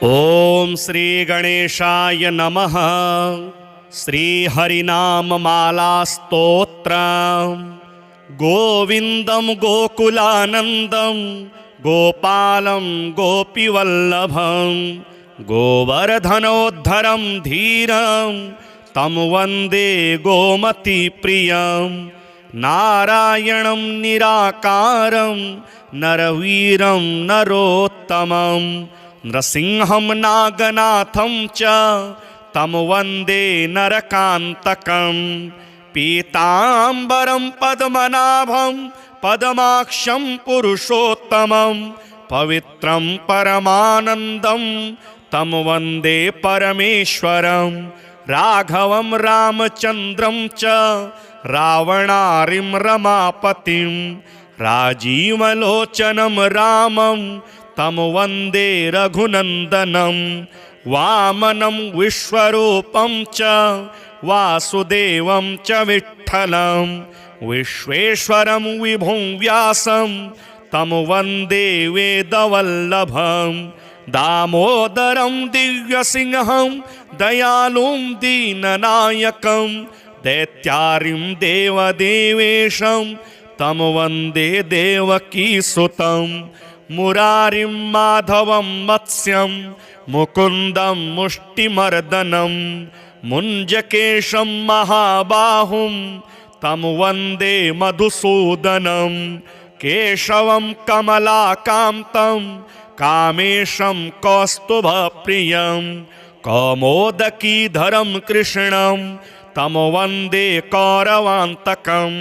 ओम श्री गणेशाय नमः। श्री हरिनाममाला स्तोत्र। गोविंदम गोकुलानंदम गोपालं गोपीवल्लभं गोवर्धनोद्धरं धीरं तं वन्दे गोमतीप्रियं। नारायणं निराकारं नरवीरं नरोत्तमं नृसिंहं नागनाथं च तं वन्दे नरकान्तकं। पीताम्बरं पद्मनाभं पद्माक्षं पुरुषोत्तमं पवित्रं परमानन्दं तं वन्दे परमेश्वरं। राघवं रामचन्द्रं च रावणारिं रमापतिं राजीवलोचनं रामं तं वन्दे रघुनन्दनं। वामनं विश्वरूपं च वासुदेवं च विठ्ठलं विश्वेश्वरं विभुं व्यासं तं वन्दे वेदवल्लभं। दामोदरं दिव्यसिंहं दयालुं दीननायकं दैत्यारिं देवदेवेशं तं वन्दे देवकीसुतं। मुरारिं माधवं मत्स्यं मुकुन्दं मुष्टिमर्दनं मुञ्जकेशं महाबाहुं तं वन्दे मधुसूदनं। केशवं कमलाकान्तं कामेशं कौस्तुभप्रियं कौमोदकीधरं कृष्णं तं वन्दे कौरवान्तकं।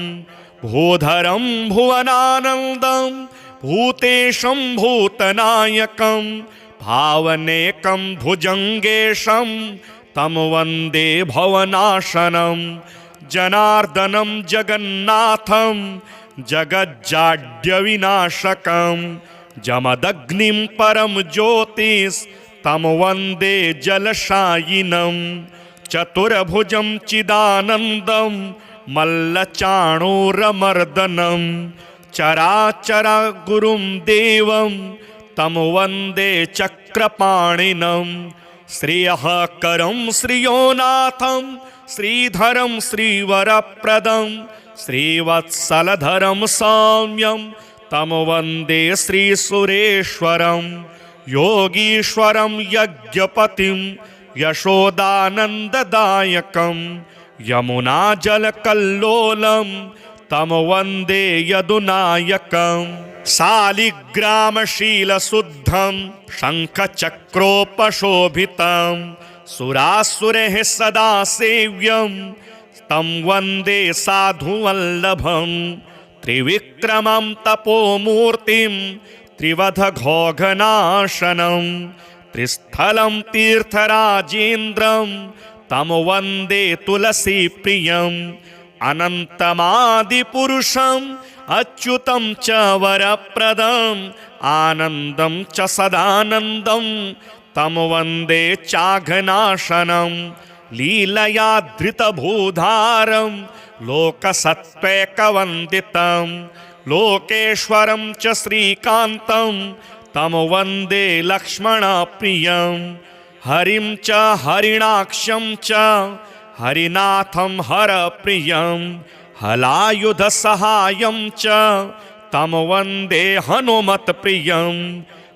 भूधरं भुवनानन्दं भूतेशं भूतनायकं भावनेकं भुजङ्गेशं तं वन्दे भवनाशनं। जनार्दनं जगन्नाथं जगज्जाड्यविनाशकं जमदग्निं परं ज्योतिस्तं वन्दे जलशायिनं। चतुर्भुजं चिदानन्दं मल्लचाणूरमर्दनं चराचर गुरुं देवं तं वन्दे चक्रपाणिनं। श्रियःकरं श्रियोनाथं श्रीधरं श्रीवरप्रदं श्रीवत्सलधरं सौम्यं तं वन्दे श्रीसुरेश्वरं। योगीश्वरं यज्ञपतिं यशोदानन्ददायकं यमुनाजलकल्लोलं तं वन्दे यदुनायकं। शालिग्रामशीलशुद्धं शङ्खचक्रोपशोभितं सुरासुरैः सदा सेव्यं तं वन्दे साधुवल्लभं। त्रिविक्रमं तपोमूर्तिं त्रिवधघोघनाशनं त्रिस्थलं तीर्थराजेन्द्रं तं वन्दे तुलसीप्रियम्। अनन्तमादिपुरुषम् अच्युतं च वरप्रदम् आनन्दं च सदानन्दं तं वन्दे चाघनाशनं। लीलया धृतभूधारं लोकसत्त्वैकवन्दितं लोकेश्वरं च श्रीकान्तं तं वन्दे लक्ष्मणप्रियं। हरिं च हरिणाक्षं च हरिनाथं हरप्रियं हलायुधसहायं च तं वन्दे हनुमत्प्रियं।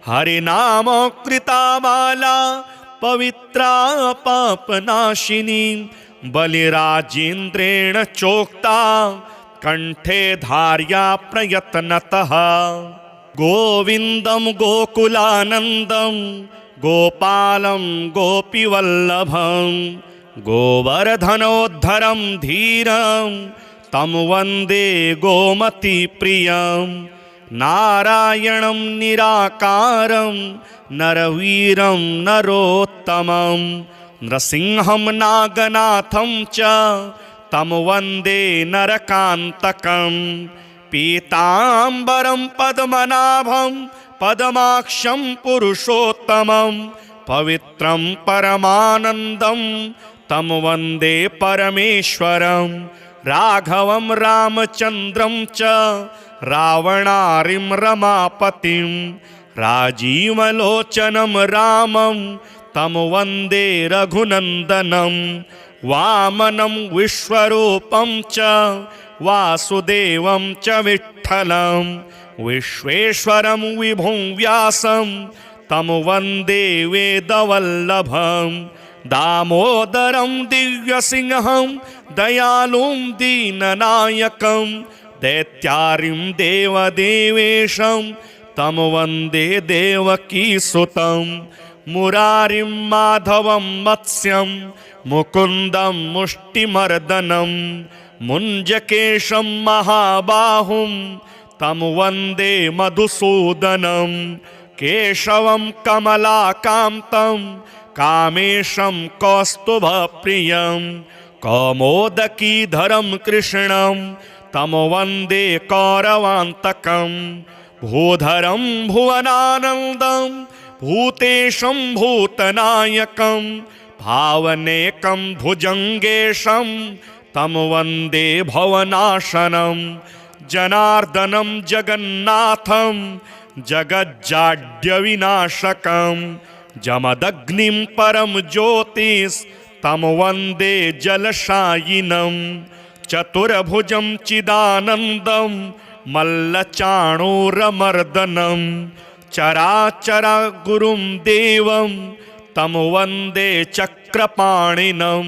हरिनामकृता माला पवित्रा पापनाशिनी बलिराजेन्द्रेण चोक्ता कण्ठे धार्या प्रयत्नतः। गोविन्दं गोकुलानन्दं गोपालं गोपीवल्लभं गोवर्धनोद्धरं धीरं तं वन्दे गोमतीप्रियं। नारायणं निराकारं नरवीरं नरोत्तमं नृसिंहं नागनाथं च तं वन्दे नरकान्तकं। पीताम्बरं पद्मनाभं पद्माक्षं पुरुषोत्तमं पवित्रं परमानन्दं तं वन्दे परमेश्वरं। राघवं रामचन्द्रं च रावणारिं रमापतिं राजीवलोचनं रामं तं वन्दे रघुनन्दनं वामनं विश्वरूपं च वासुदेवं च विठ्ठलं विश्वेश्वरं विभुं व्यासं तं वन्दे वेदवल्लभं दामोदरं दिव्यसिंहं दयालुं दीननायकं दैत्यारिं देवदेवेशं तं वन्दे देवकीसुतं मुरारिं माधवं मत्स्यं मुकुन्दं मुष्टिमर्दनं मुञ्जकेशं महाबाहुं तं वन्दे मधुसूदनं केशवं कमलाकान्तं कामेशं कौस्तुभप्रियं कौमोदकीधरं कृष्णं तं वन्दे कौरवान्तकं भूधरं भुवनानन्दं भूतेशं भूतनायकं भावनेकं भुजङ्गेशं तं वन्दे भवनाशनं जनार्दनं जगन्नाथं जगज्जाड्यविनाशकं जमदग्निं परं ज्योतिस्तं वन्दे जलशायिनं चतुर्भुजं चिदानन्दं मल्लचाणूरमर्दनं चराचरगुरुं देवं तं वन्दे चक्रपाणिनं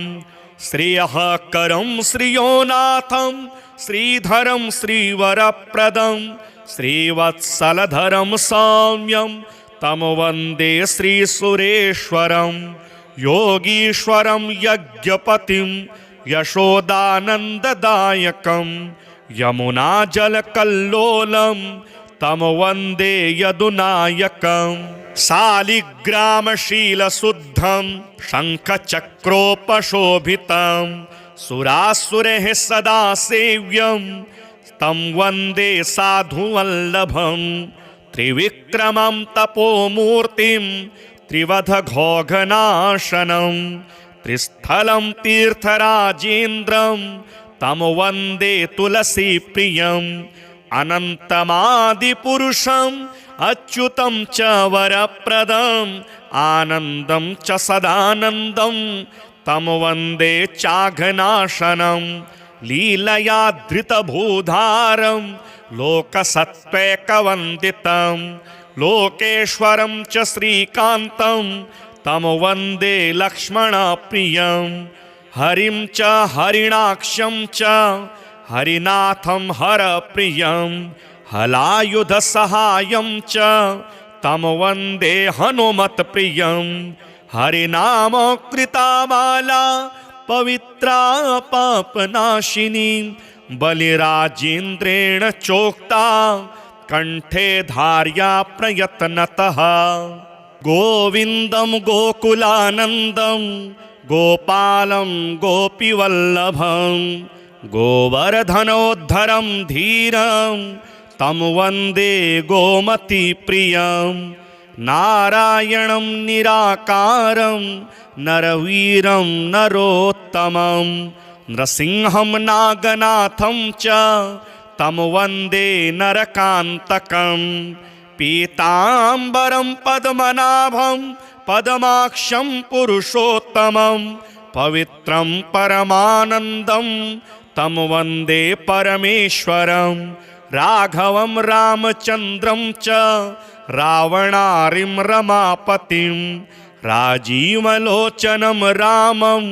श्रियःकरं श्रियोनाथं श्रीधरं श्रीवरप्रदं श्रीवत्सलधरं सौम्यं तं वन्दे श्रीसुरेश्वरं योगीश्वरं यज्ञपतिं यशोदानन्ददायकं यमुनाजलकल्लोलं तं वन्दे यदुनायकं शालिग्रामशीलशुद्धं शङ्खचक्रोपशोभितं सुरासुरैः सदा सेव्यं तं वन्दे साधुवल्लभं त्रिविक्रमं तपोमूर्तिं त्रिवधघोघनाशनं त्रिस्थलं तीर्थराजेन्द्रं तं वन्दे तुलसीप्रियं अनन्तमादिपुरुषम् अच्युतं च वरप्रदम् आनन्दं च सदानन्दं तं वन्दे चाघनाशनं लीलया धृतभूधारं लोकसत्त्वैकवन्दितं लोकेश्वरं च श्रीकान्तं तं वन्दे लक्ष्मणप्रियं हरिं च हरिणाक्षं च हरिनाथं हरप्रियं हलायुधसहायं च तं वन्दे हनुमत्प्रियं हरिनामकृतामाला पवित्रा पापनाशिनी बलिराजेन्द्रेण चोक्ता कण्ठे धार्या प्रयत्नतः गोविन्दं गोकुलानन्दं गोपालं गोपीवल्लभं गोवर्धनोद्धरं धीरं तं वन्दे गोमतीप्रियं नारायणं निराकारं नरवीरं नरोत्तमं नृसिंहं नागनाथं च तं वन्दे नरकान्तकं पीताम्बरं पद्मनाभं पद्माक्षं पुरुषोत्तमं पवित्रं परमानन्दं तं वन्दे परमेश्वरं राघवं रामचन्द्रं च रावणारिं रमापतिं राजीवलोचनं रामं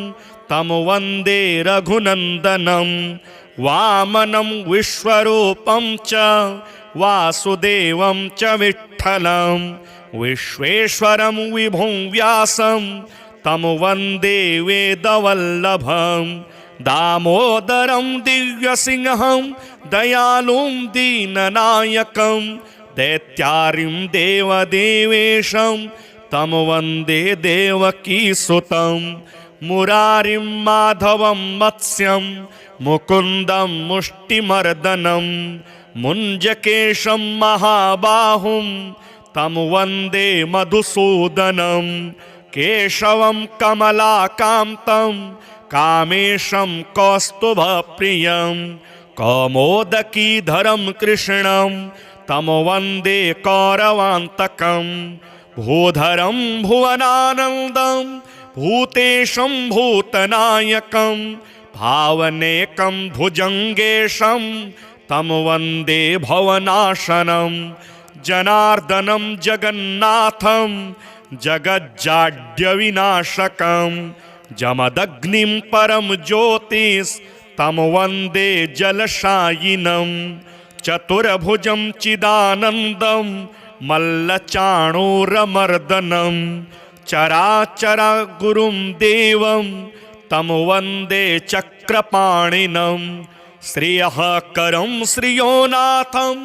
तं वन्दे रघुनन्दनं वामनं विश्वरूपं च वासुदेवं च विठ्ठलं विश्वेश्वरं विभुं व्यासं तं वन्दे वेदवल्लभं दामोदरं दिव्यसिंहं दयालुं दीननायकं दैत्यारिं देवदेवेशं तं वन्दे देवकीसुतं मुरारिं माधवं मत्स्यं मुकुन्दं मुष्टिमर्दनं मुञ्जकेशं महाबाहुं तं वन्दे मधुसूदनं केशवं कमलाकान्तं कामेशं कौस्तुभप्रियं कौमोदकीधरं कृष्णं तं वन्दे कौरवान्तकं भूधरं भुवनानन्दं भूतेशं भूतनायकं भावनेकं भुजङ्गेशं तं वन्दे भवनाशनं जनार्दनं जगन्नाथं जगज्जाड्यविनाशकं जमदग्निं परं ज्योतिस्तं वन्दे जलशायिनं चतुर्भुजं चिदानन्दं मल्लचाणूरमर्दनं चराचरगुरुं देवं तं वन्दे चक्रपाणिनं श्रियःकरं श्रियोनाथं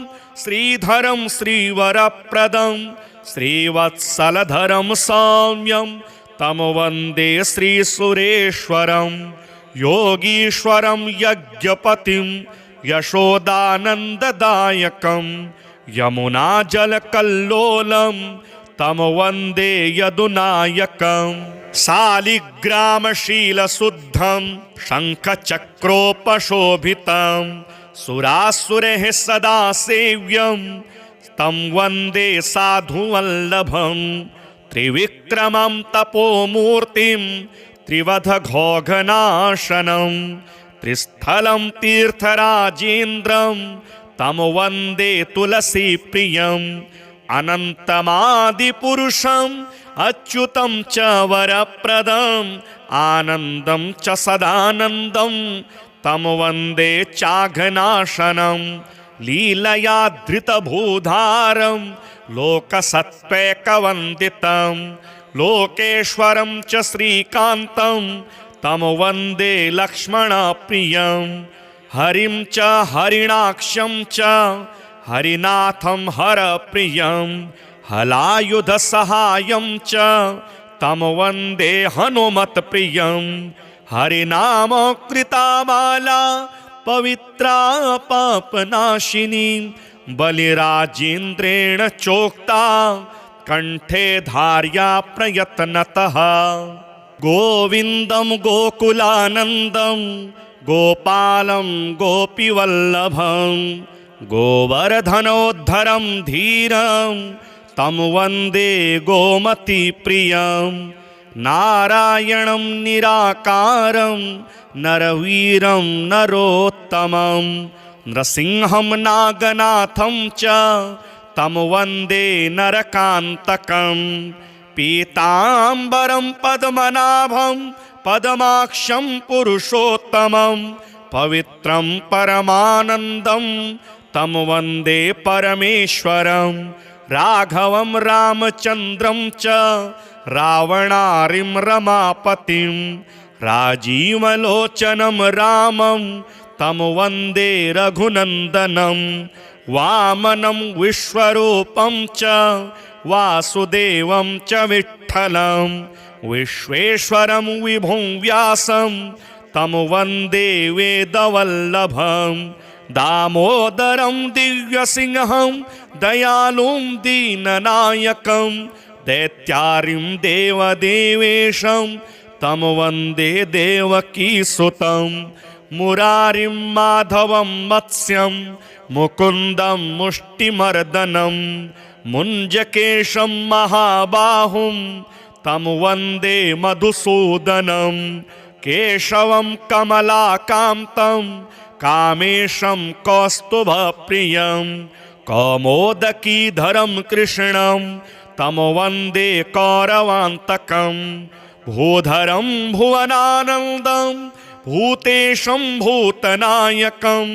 श्रीधरं श्रीवरप्रदं श्रीवत्सलधरं सौम्यं तं वन्दे श्रीसुरेश्वरं योगीश्वरं यज्ञपतिं यशोदानन्ददायकं यमुनाजलकल्लोलं तं वन्दे यदुनायकं शालिग्रामशीलशुद्धं शङ्खचक्रोपशोभितं सुरासुरैः सदा सेव्यं तं वन्दे साधुवल्लभं त्रिविक्रमं तपोमूर्तिं त्रिवधघोघनाशनं त्रिस्थलं तीर्थराजेन्द्रं तं वन्दे तुलसीप्रियम् अनन्तमादिपुरुषम् अच्युतं च वरप्रदम् आनन्दं च सदानन्दं तं वन्दे चाघनाशनं लीलया धृतभूधारं लोकसत्त्वैकवन्दितं लोकेश्वरं च श्रीकान्तं तं वन्दे लक्ष्मणप्रियं हरिं च हरिणाक्षं च हरिनाथं हरप्रियं हलायुधसहायं च तं वन्दे हनुमत्प्रियं हरिनामकृतामाला पवित्रा पापनाशिनी बलिराजेन्द्रेण चोक्ता कण्ठे धार्या प्रयत्नतः गोविन्दं गोकुलानन्दं गोपालं गोपीवल्लभं गोवर्धनोद्धरं धीरं तं वन्दे गोमतीप्रियं नारायणं निराकारं नरवीरं नरोत्तमं नृसिंहं नागनाथं च तं वन्दे नरकान्तकं पीताम्बरं पद्मनाभं पद्माक्षं पुरुषोत्तमं पवित्रं परमानन्दं तं वन्दे परमेश्वरं राघवं रामचन्द्रं च रावणारिं रमापतिं राजीवलोचनं रामं तं वन्दे रघुनन्दनं वामनं विश्वरूपं च वासुदेवं च विठ्ठलं विश्वेश्वरं विभुं व्यासं तं वन्दे वेदवल्लभं दामोदरं दिव्यसिंहं दयालुं दीननायकं दैत्यारिं देवदेवेशं तं वन्दे देवकीसुतं मुरारिं माधवं मत्स्यं मुकुन्दं मुष्टिमर्दनं मुञ्जकेशं महाबाहुं तं वन्दे मधुसूदनं केशवं कमलाकान्तं कामेशं कौस्तुभप्रियं कौमोदकीधरं कृष्णं तं वन्दे कौरवान्तकं भूधरं भुवनानन्दं भूतेशं भूतनायकं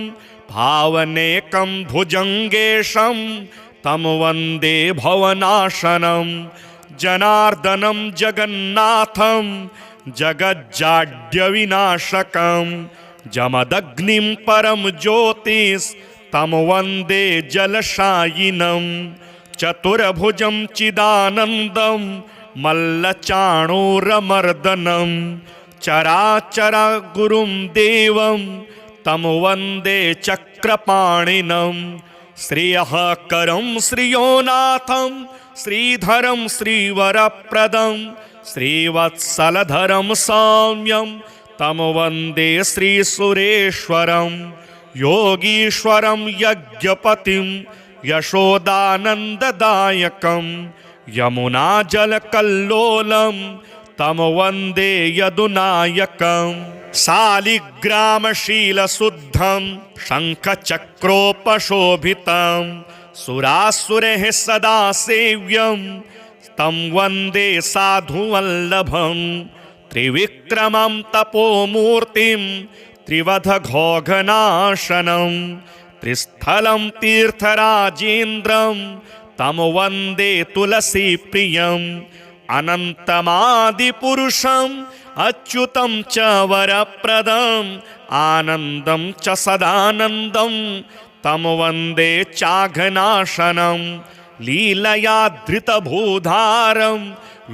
भावनेकं भुजङ्गेशं तं वन्दे भवनाशनं जनार्दनं जगन्नाथं जगज्जाड्यविनाशकं जमदग्निं परं ज्योतिस्तं वन्दे जलशायिनं चतुर्भुजं चिदानन्दं मल्लचाणूरमर्दनं चराचरगुरुं देवं तं वन्दे चक्रपाणिनं श्रियःकरं श्रियोनाथं श्रीधरं श्रीवरप्रदं श्रीवत्सलधरं सौम्यं तं वन्दे श्रीसुरेश्वरं योगीश्वरं यज्ञपतिं यशोदानन्ददायकं यमुनाजलकल्लोलं तं वन्दे यदुनायकम् शालिग्रामशीलशुद्धं शङ्खचक्रोपशोभितं सुरासुरैः सदा सेव्यं तं वन्दे साधुवल्लभं त्रिविक्रमं तपोमूर्तिं त्रिवधघोघनाशनं त्रिस्थलं तीर्थराजेन्द्रं तं वन्दे तुलसीप्रियम् अनन्तमादिपुरुषम् अच्युतं च वरप्रदम् आनन्दं च सदानन्दं तं वन्दे चाघनाशनं लीलया धृतभूधारं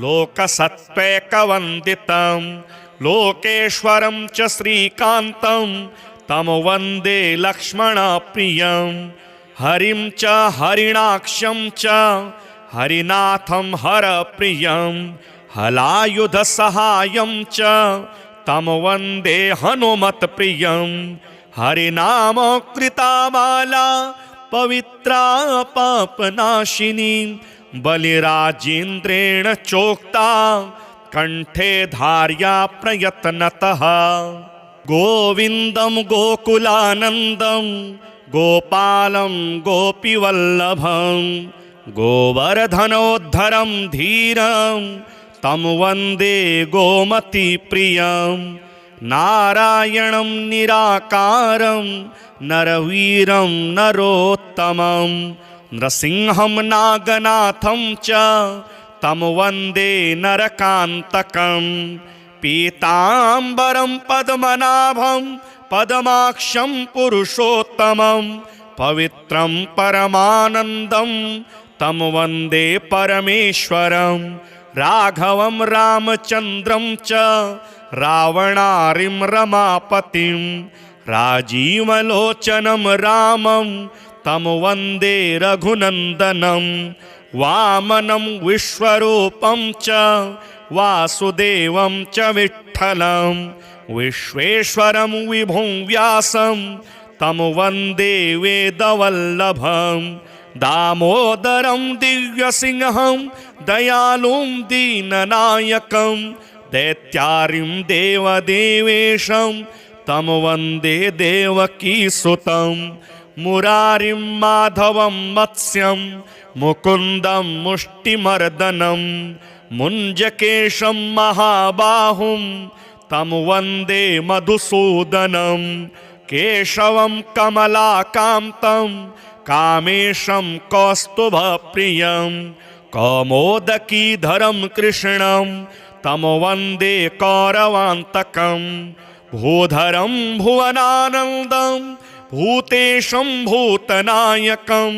लोकसत्त्वैकवन्दितं लोकेश्वरं च श्रीकान्तं तं वन्दे लक्ष्मणप्रियं हरिं च हरिणाक्षं च हरिनाथं हरप्रियं हलायुधसहायं च तं वन्दे हनुमत्प्रियं हरिनामकृता माला पवित्रा पापनाशिनी बलिराजेन्द्रेण चोक्ता कण्ठे धार्या प्रयत्नतः गोविन्दं गोकुलानन्दं गोपालं गोपीवल्लभं गोवर्धनोद्धरं धीरं तं वन्दे गोमतीप्रियं नारायणं निराकारं नरवीरं नरोत्तमं नृसिंहं नागनाथं च तं वन्दे नरकान्तकं पीताम्बरं पद्मनाभं पद्माक्षं पुरुषोत्तमं पवित्रं परमानन्दं तं वन्दे परमेश्वरं राघवं रामचन्द्रं च रावणारिं रमापतिं राजीवलोचनं रामं तं वन्दे रघुनन्दनं वामनं विश्वरूपं च वासुदेवं च विठ्ठलं विश्वेश्वरं विभुं व्यासं तं वन्दे वेदवल्लभं दामोदरं दिव्यसिंहं दयालुं दीननायकं दैत्यारिं देवदेवेशं तं वन्दे देवकीसुतं मुरारिं माधवं मत्स्यं मुकुन्दं मुष्टिमर्दनं मुञ्जकेशं महाबाहुं तं वन्दे मधुसूदनं केशवं कमलाकान्तं कामेशं कौस्तुभप्रियं कौमोदकीधरं कृष्णं तं वन्दे कौरवान्तकं भूधरं भुवनानन्दं भूतेशं भूतनायकं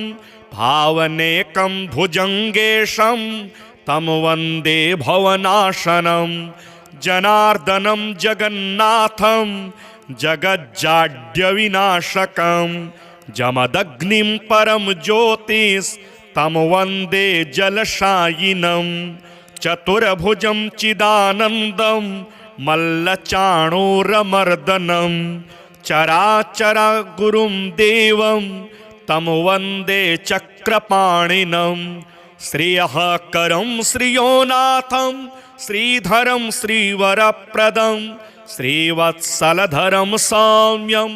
भावनेकं भुजङ्गेशं तं वन्दे भवनाशनं जनार्दनं जगन्नाथं जगज्जाड्यविनाशकं जमदग्निं परं ज्योतिस्तं वन्दे जलशायिनं चतुर्भुजं चिदानन्दं मल्लचाणूरमर्दनं चराचरगुरुं देवं तं वन्दे चक्रपाणिनं श्रियःकरं श्रियोनाथं श्रीधरं श्रीवरप्रदं श्रीवत्सलधरं सौम्यं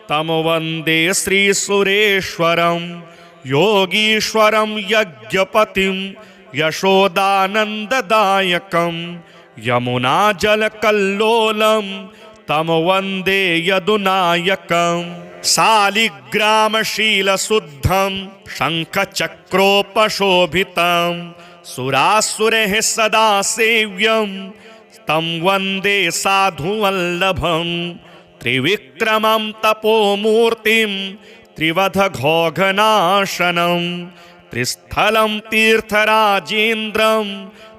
तं वन्दे श्रीसुरेश्वरं योगीश्वरं यज्ञपतिं यशोदानन्ददायकं यमुनाजलकल्लोलं तं वन्दे यदुनायकं शालिग्रामशीलशुद्धं शङ्खचक्रोपशोभितं सुरासुरैः सदा सेव्यं तं वन्दे साधुवल्लभं त्रिविक्रमं तपोमूर्तिं त्रिवधघोघनाशनं त्रिस्थलं तीर्थराजेन्द्रं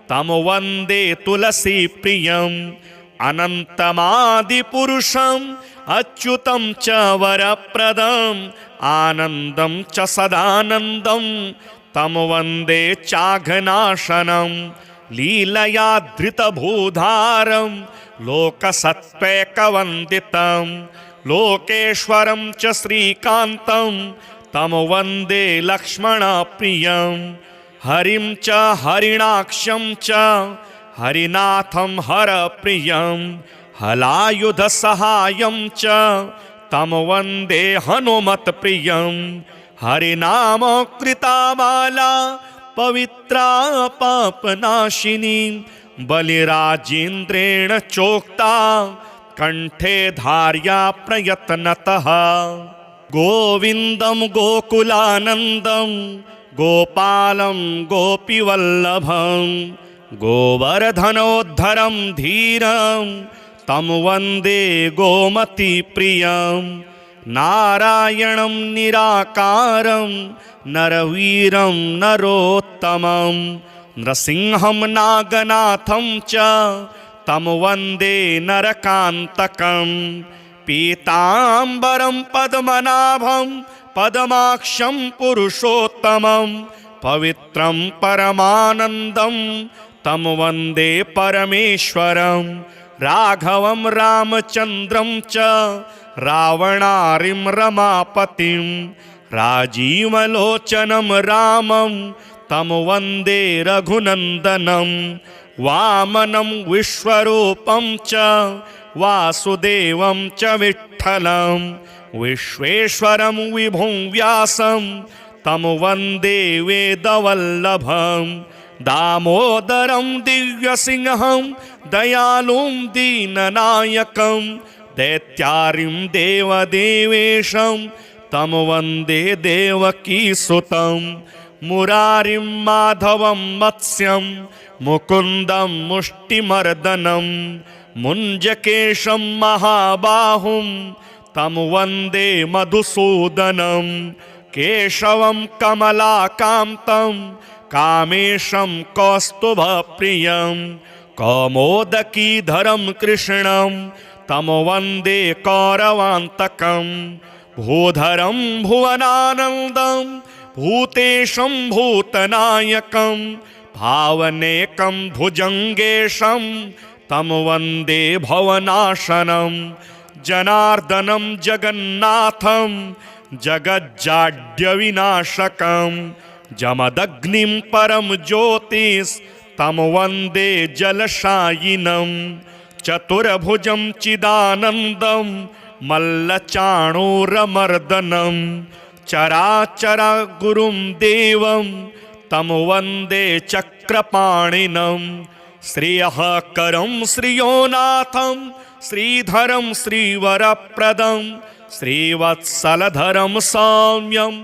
तं वन्दे तुलसीप्रियम् अनन्तमादिपुरुषम् अच्युतं च वरप्रदम् आनन्दं च सदानन्दं तं वन्दे चाघनाशनं लीलया धृतभूधारं लोकसत्त्वैकवन्दितं लोकेश्वरं च श्रीकान्तं तं वन्दे लक्ष्मणप्रियं हरिं च हरिणाक्षं च हरिनाथं हरप्रियं हलायुधसहायं च तं वन्दे हनुमत्प्रियं हरिनामकृतामाला पवित्रा पापनाशिनी बलिराजेन्द्रेण चोक्ता कंठे धार्या प्रयत्नतः गोविन्दं गोकुलानन्दं गोपालं गोपीवल्लभं गोवर्धनोद्धरं धीरं तं वन्दे गोमतीप्रियं नारायणं निराकारं नरवीरं नरोत्तमं नृसिंहं नागनाथं च तं वन्दे नरकान्तकं पीताम्बरं पद्मनाभं पद्माक्षं पुरुषोत्तमं पवित्रं परमानन्दं तं वन्दे परमेश्वरं राघवं रामचन्द्रं च रावणारिं रमापतिं राजीवलोचनं रामं तं वन्दे रघुनन्दनं वामनं विश्वरूपं च वासुदेवं च विठ्ठलं विश्वेश्वरं विभुं व्यासं तं वन्दे वेदवल्लभं दामोदरं दिव्यसिंहं दयालुं दीननायकं दैत्यारिं देवदेवेशं तं वन्दे देवकीसुतं मुरारिं माधवं मत्स्यं मुकुन्दं मुष्टिमर्दनं मुञ्जकेशं महाबाहुं तं वन्दे मधुसूदनं केशवं कमलाकान्तं कामेशं कौस्तुभप्रियं कौमोदकीधरं कृष्णं तं वन्दे कौरवान्तकं भूधरं भुवनानन्दं भूतेशं भूतनायकं भावनेकं भुजङ्गेशं तं वन्दे भवनाशनं जनार्दनं जगन्नाथं जगज्जाड्यविनाशकं जमदग्निं परं ज्योतिस्तं वन्दे जलशायिनं चतुर्भुजं चिदानन्दं मल्लचाणूरमर्दनं चराचरगुरुं देवं तं वन्दे चक्रपाणिनं श्रियःकरं श्रियोनाथं श्रीधरं श्रीवरप्रदं श्रीवत्सलधरं सौम्यं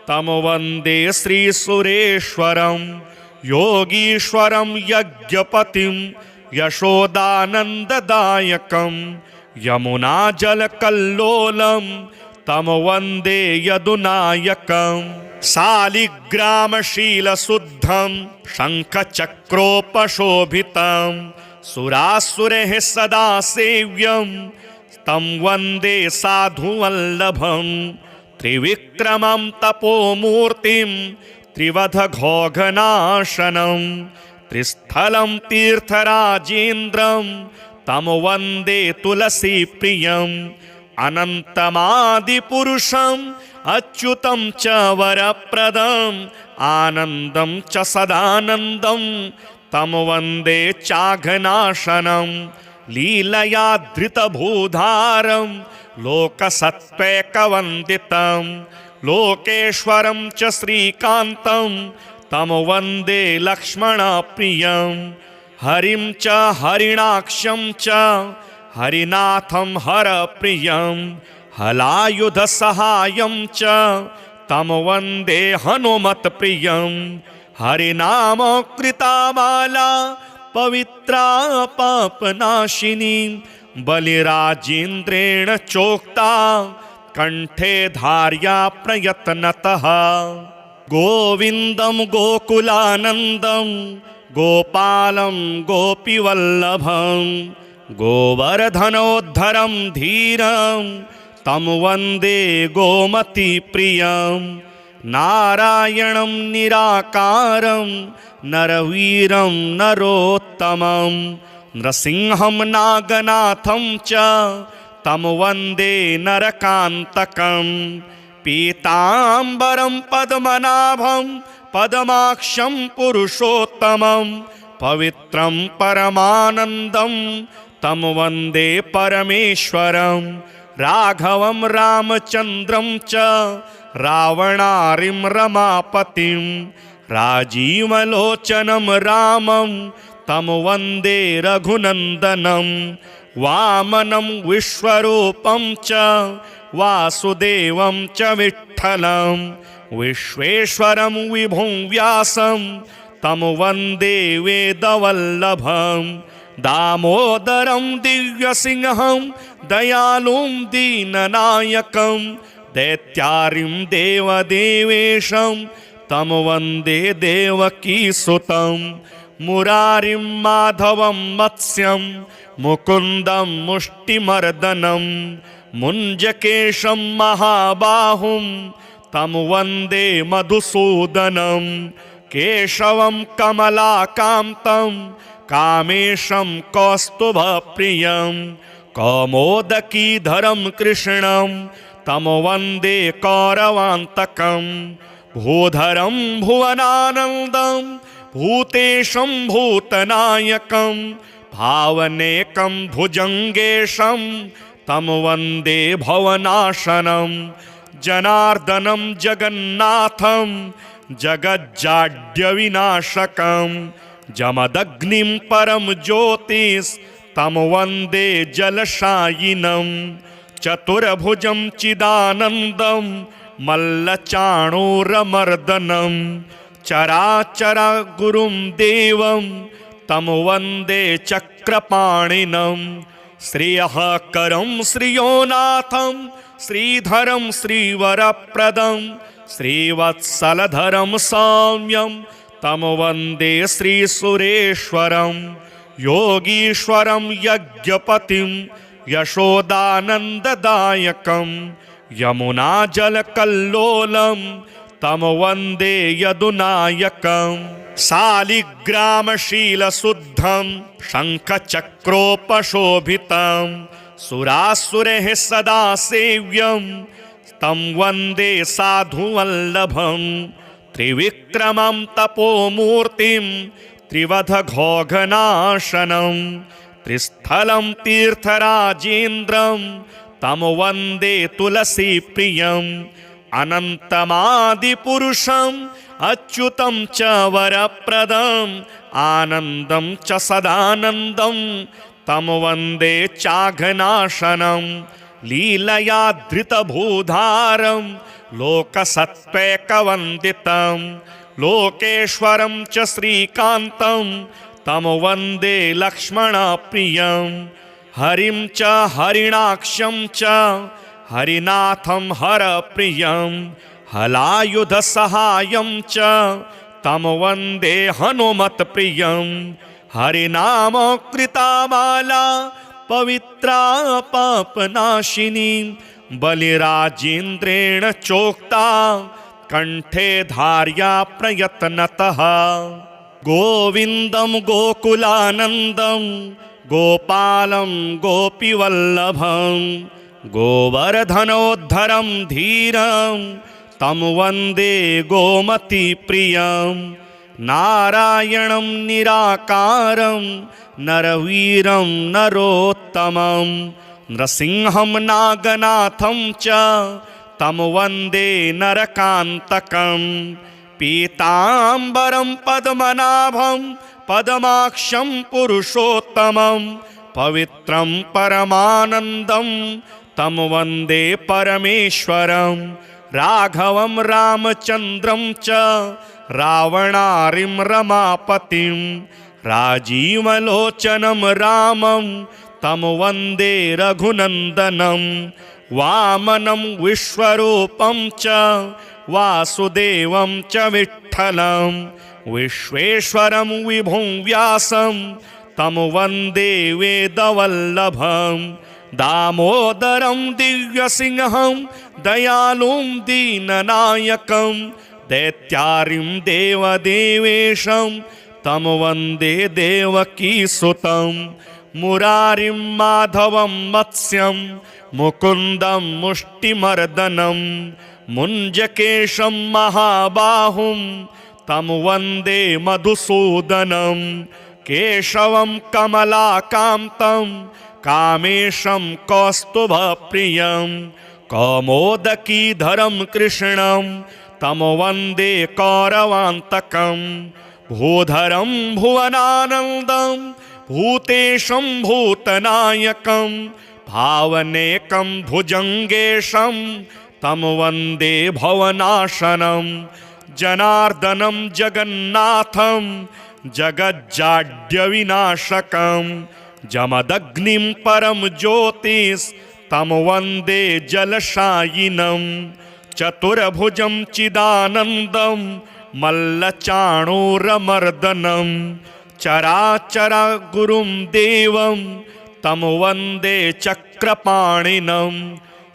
तं वन्दे श्रीसुरेश्वरं योगीश्वरं यज्ञपतिं यशोदानन्ददायकं यमुनाजलकल्लोलं तं वन्दे यदुनायकं शालिग्रामशीलशुद्धं शङ्खचक्रोपशोभितं सुरासुरैः सदा सेव्यं तं वन्दे साधुवल्लभं त्रिविक्रमं तपोमूर्तिं त्रिवधघोघनाशनं त्रिस्थलं तीर्थराजेन्द्रं तं वन्दे तुलसीप्रियं अनन्तमादिपुरुषम् अच्युतं च वरप्रदं आनन्दं च सदानन्दं तं वन्दे चाघनाशनं लीलया धृतभूधारं लोकसत्त्वैकवन्दितं लोकेश्वरं च श्रीकान्तं तं वन्दे लक्ष्मणप्रियं हरिं च हरिणाक्षं च हरिनाथं हरप्रियं हलायुधसहायं च तं वन्दे हनुमत्प्रियं हरिनामकृतामाला पवित्रा पापनाशिनी बलिराजेन्द्रेण चोक्ता कंठे धार्या प्रयत्नतः गोविन्दं गोकुलानन्दं गोपालं गोपीवल्लभं गोवर्धनोद्धरं धीरं तं वन्दे गोमतीप्रियं नारायणं निराकारं नरवीरं नरोत्तमं नृसिंहं नागनाथं च तं वन्दे नरकान्तकं पीताम्बरं पद्मनाभं पद्माक्षं पुरुषोत्तमं पवित्रं परमानन्दं तं वन्दे परमेश्वरं राघवं रामचन्द्रं च रावणारिं रमापतिं राजीवलोचनं रामं तं वन्दे रघुनन्दनं वामनं विश्वरूपं च वासुदेवं च विठ्ठलं विश्वेश्वरं विभुं व्यासं तं वन्दे वेदवल्लभं दामोदरं दिव्यसिंहं दयालुं दीननायकं दैत्यारिं देवदेवेशं तं वन्दे देवकीसुतं मुरारिं माधवं मत्स्यं मुकुन्दं मुष्टिमर्दनं मुञ्जकेशं महाबाहुं तं वन्दे मधुसूदनं केशवं कमलाकान्तं कामेशं कौस्तुभप्रियं कौमोदकीधरं कृष्णं तं वन्दे कौरवान्तकं भूधरं भुवनानन्दं भूतेशं भूतनायकं भावनेकं भुजङ्गेशं तं वन्दे भवनाशनं जनार्दनं जगन्नाथं जगज्जाड्यविनाशकं जमदग्निं परं ज्योतिस्तं वन्दे जलशायिनं चतुर्भुजं चिदानन्दं मल्लचाणूरमर्दनं चराचरगुरुं देवं तं वन्दे चक्रपाणिनं श्रियःकरं श्रियोनाथं श्रीधरं श्रीवरप्रदं श्रीवत्सलधरं सौम्यं तं वन्दे श्रीसुरेश्वरं योगीश्वरं यज्ञपतिं यशोदानन्ददायकं यमुनाजलकल्लोलं तं वन्दे यदुनायकं शालिग्रामशीलशुद्धं शङ्खचक्रोपशोभितं सुरासुरैः सदा सेव्यं तं वन्दे साधुवल्लभं त्रिविक्रमं तपोमूर्तिं त्रिवधघोघनाशनं त्रिस्थलं तीर्थराजेन्द्रं तं वन्दे तुलसीप्रियम् अनन्तमादिपुरुषम् अच्युतं च वरप्रदम् आनन्दं च सदानन्दं तं वन्दे चाघनाशनं लीलया धृतभूधारं लोकसत्त्वैकवन्दितं लोकेश्वरं च श्रीकान्तं तं वन्दे लक्ष्मणप्रियं हरिं च हरिणाक्षं च हरिनाथं हरप्रियं हलायुधसहायं च तं वन्दे हनुमत्प्रियं हरिनामकृतामाला पवित्रा पापनाशिनी बलिराजेन्द्रेण चोक्ता कण्ठे धार्या प्रयत्नतः गोविन्दं गोकुलानन्दं गोपालं गोपीवल्लभं गोवर्धनोद्धरं धीरं तं वन्दे गोमतीप्रियं नारायणं निराकारं नरवीरं नरोत्तमं नृसिंहं नागनाथं च तं वन्दे नरकान्तकं पीताम्बरं पद्मनाभं पद्माक्षं पुरुषोत्तमं पवित्रं परमानन्दं तं वन्दे परमेश्वरं राघवं रामचन्द्रं च रावणारिं रमापतिं राजीवलोचनं रामं तं वन्दे रघुनन्दनं वामनं विश्वरूपं च वासुदेवं च विठ्ठलं विश्वेश्वरं विभुं व्यासं तं वन्दे वेदवल्लभं दामोदरं दिव्यसिंहं दयालुं दीननायकं दैत्यारिं देवदेवेशं तं वन्दे देवकीसुतं मुरारिं माधवं मत्स्यं मुकुन्दं मुष्टिमर्दनं मुञ्जकेशं महाबाहुं तं वन्दे मधुसूदनं केशवं कमलाकान्तं कामेशं कौस्तुभप्रियं कौमोदकीधरं कृष्णं तं वन्दे कौरवान्तकं भूधरं भुवनानन्दं भूतेशं भूतनायकं भावनेकं भुजङ्गेशं तं वन्दे भवनाशनं जनार्दनं जगन्नाथं जगज्जाड्यविनाशकं जमदग्निं परं ज्योतिस्तं वन्दे जलशायिनं चतुर्भुजं चिदानन्दं मल्लचाणूरमर्दनं चराचरगुरुं देवं तं वन्दे चक्रपाणिनं